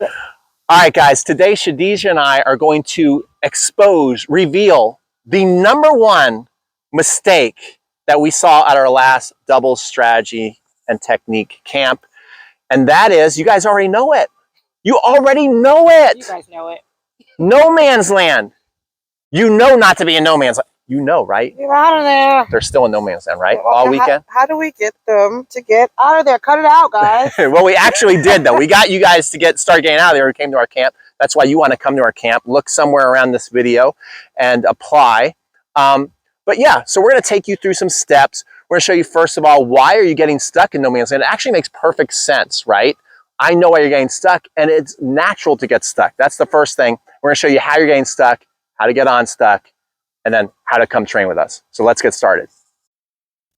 All right, guys, today Shadisha and I are going to reveal the #1 mistake that we saw at our last doubles strategy and technique camp. And that is, you guys already know it. You already know it. You guys know it. No man's land. You know not to be in no man's land. You know, right? Get out of there. They're still in no man's land, right? All weekend? How do we get them to get out of there? Cut it out, guys. Well, we actually did, though. We got you guys to start getting out of there. We came to our camp. That's why you want to come to our camp. Look somewhere around this video and apply. But yeah, so we're going to take you through some steps. We're going to show you, first of all, why are you getting stuck in no man's land? It actually makes perfect sense, right? I know why you're getting stuck, and it's natural to get stuck. That's the first thing. We're going to show you how you're getting stuck, how to get unstuck, and then how to come train with us. So let's get started.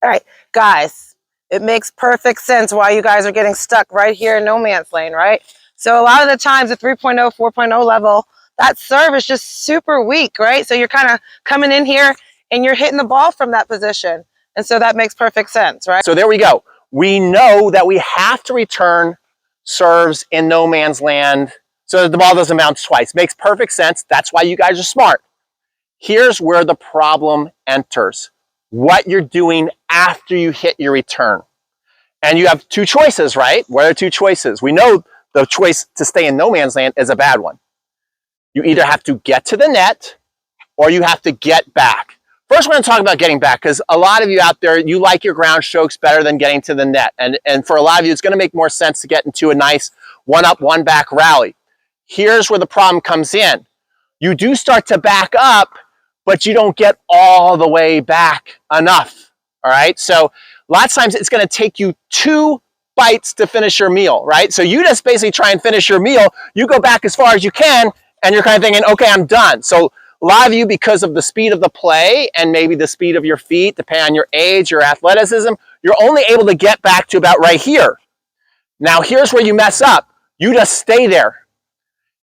All right, guys, it makes perfect sense why you guys are getting stuck right here in no man's lane, right? So a lot of the times the 3.0, 4.0 level, that serve is just super weak, right? So you're kind of coming in here and you're hitting the ball from that position. And so that makes perfect sense, right? So there we go. We know that we have to return serves in no man's land so that the ball doesn't bounce twice. Makes perfect sense. That's why you guys are smart. Here's where the problem enters. What you're doing after you hit your return. And you have two choices, right? What are two choices? We know the choice to stay in no man's land is a bad one. You either have to get to the net or you have to get back. First, we're going to talk about getting back, because a lot of you out there, you like your ground strokes better than getting to the net. And for a lot of you, it's going to make more sense to get into a nice one-up, one-back rally. Here's where the problem comes in. You do start to back up, but you don't get all the way back enough, all right? So a lot of times it's going to take you 2 bites to finish your meal, right? So you just basically try and finish your meal. You go back as far as you can, and you're kind of thinking, okay, I'm done. So a lot of you, because of the speed of the play and maybe the speed of your feet, depending on your age, your athleticism, you're only able to get back to about right here. Now, here's where you mess up. You just stay there.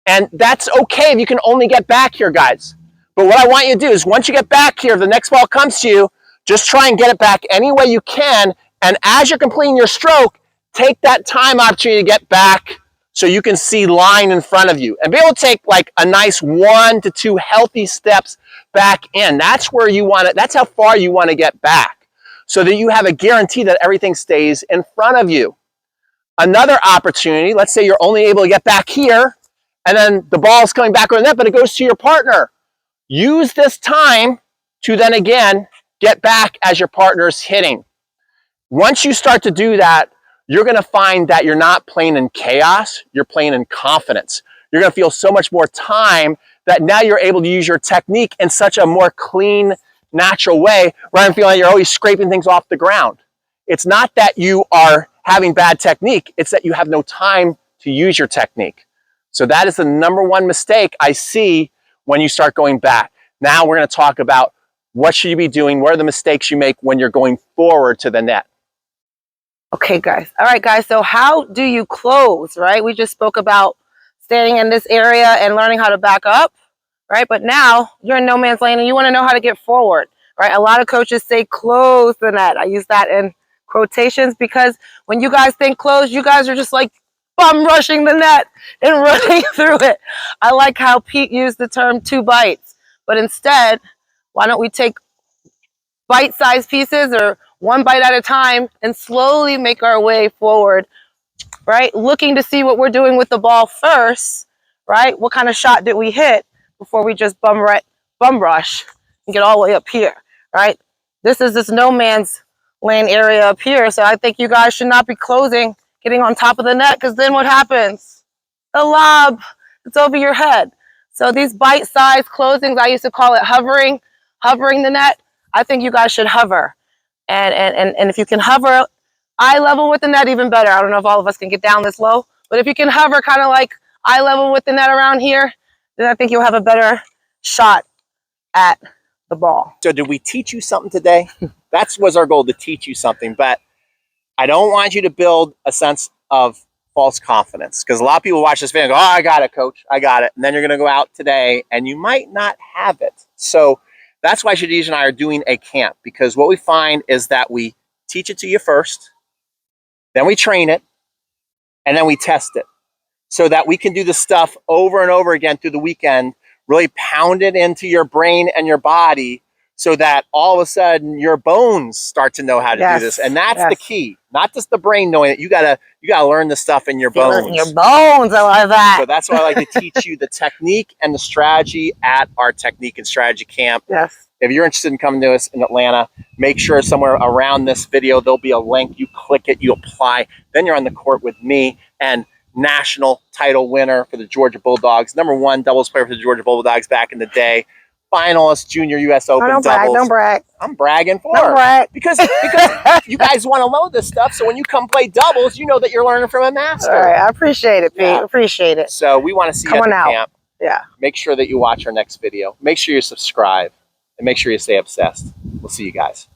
And that's okay if you can only get back here, guys. But what I want you to do is once you get back here, if the next ball comes to you, just try and get it back any way you can. And as you're completing your stroke, take that time opportunity to get back so you can see line in front of you. And be able to take like a nice 1 to 2 healthy steps back in. That's where you want it. That's how far you want to get back so that you have a guarantee that everything stays in front of you. Another opportunity, let's say you're only able to get back here and then the ball is coming back over the net, but it goes to your partner. Use this time to then again get back as your partner's hitting. Once you start to do that, you're going to find that you're not playing in chaos, you're playing in confidence. You're going to feel so much more time that now you're able to use your technique in such a more clean, natural way, rather than feeling like you're always scraping things off the ground. It's not that you are having bad technique, it's that you have no time to use your technique. So that is the #1 mistake I see when you start going back. Now we're going to talk about what should you be doing, what are the mistakes you make when you're going forward to the net. Okay, guys. All right, guys. So how do you close, right? We just spoke about staying in this area and learning how to back up, right? But now you're in no man's lane and you want to know how to get forward, right? A lot of coaches say close the net. I use that in quotations because when you guys think close, you guys are just like bum rushing the net and running through it. I like how Pete used the term 2 bites, but instead, why don't we take bite-sized pieces or 1 bite at a time and slowly make our way forward, right? Looking to see what we're doing with the ball first, right? What kind of shot did we hit before we just bum rush and get all the way up here, right? This is this no man's lane area up here. So I think you guys should not be closing, getting on top of the net, because then what happens? The lob, it's over your head. So these bite-sized closings, I used to call it hovering the net. I think you guys should hover. And if you can hover eye level with the net, even better. I don't know if all of us can get down this low, but if you can hover kind of like eye level with the net around here, then I think you'll have a better shot at the ball. So did we teach you something today? That was our goal, to teach you something, but I don't want you to build a sense of false confidence, because a lot of people watch this video and go, oh, I got it, coach, I got it. And then you're going to go out today and you might not have it. So that's why Shadisha and I are doing a camp, because what we find is that we teach it to you first, then we train it, and then we test it. so that we can do the stuff over and over again through the weekend, really pound it into your brain and your body so that all of a sudden your bones start to know how to do this. And that's the key, not just the brain knowing it. You gotta learn the stuff in your bones. In your bones, I love that. So that's why I like to teach you the technique and the strategy at our technique and strategy camp. Yes. If you're interested in coming to us in Atlanta, make sure somewhere around this video, there'll be a link. You click it, you apply, then you're on the court with me and national title winner for the Georgia Bulldogs, #1 doubles player for the Georgia Bulldogs back in the day, finalist junior U.S. Open don't doubles. Brag, don't brag. I'm bragging for don't brag. because you guys want to know this stuff. So when you come play doubles, you know that you're learning from a master. All right, I appreciate it, Pete. Yeah. Appreciate it. So we want to see you at the camp. Yeah. Make sure that you watch our next video. Make sure you subscribe and make sure you stay obsessed. We'll see you guys.